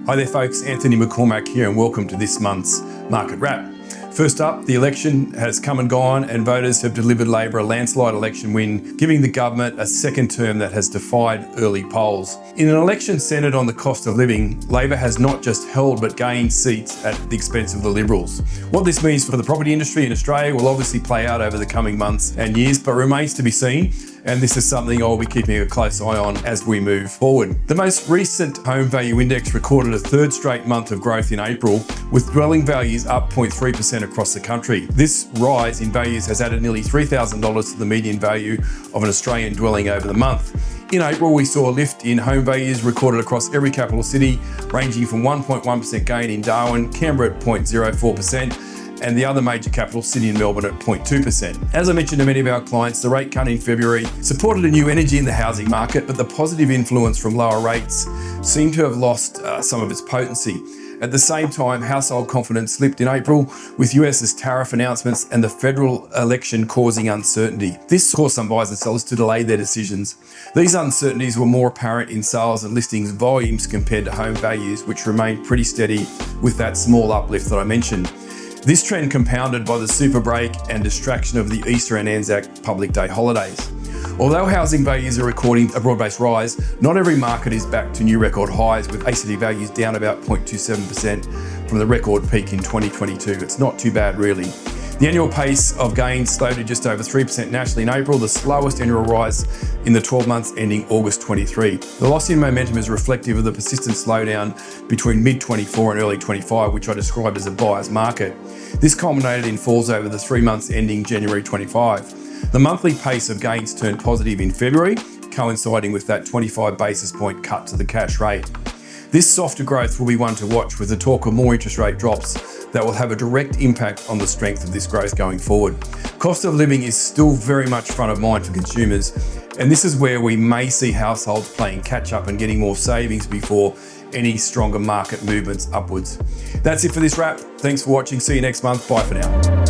Hi there folks, Anthony McCormack here and welcome to this month's Market Wrap. First up, the election has come and gone and voters have delivered Labor a landslide election win, giving the government a second term that has defied early polls. In an election centred on the cost of living, Labor has not just held but gained seats at the expense of the Liberals. What this means for the property industry in Australia will obviously play out over the coming months and years, but remains to be seen. And this is something I'll be keeping a close eye on as we move forward. The most recent home value index recorded a third straight month of growth in April, with dwelling values up 0.3% across the country. This rise in values has added nearly $3,000 to the median value of an Australian dwelling over the month. In April, we saw a lift in home values recorded across every capital city, ranging from 1.1% gain in Darwin, Canberra at 0.04%, and the other major capital city in Melbourne at 0.2%. As I mentioned to many of our clients, the rate cut in February supported a new energy in the housing market, but the positive influence from lower rates seemed to have lost some of its potency. At the same time, household confidence slipped in April, with US's tariff announcements and the federal election causing uncertainty. This caused some buyers and sellers to delay their decisions. These uncertainties were more apparent in sales and listings volumes compared to home values, which remained pretty steady with that small uplift that I mentioned. This trend compounded by the super break and distraction of the Easter and Anzac public day holidays. Although housing values are recording a broad-based rise, not every market is back to new record highs, with ACT values down about 0.27% from the record peak in 2022. It's not too bad really. The annual pace of gains slowed to just over 3% nationally in April, the slowest annual rise in the 12 months ending August 23. The loss in momentum is reflective of the persistent slowdown between mid-24 and early 25, which I described as a buyer's market. This culminated in falls over the 3 months ending January 25. The monthly pace of gains turned positive in February, coinciding with that 25 basis point cut to the cash rate. This softer growth will be one to watch, with the talk of more interest rate drops that will have a direct impact on the strength of this growth going forward. Cost of living is still very much front of mind for consumers, and this is where we may see households playing catch up and getting more savings before any stronger market movements upwards. That's it for this wrap. Thanks for watching. See you next month. Bye for now.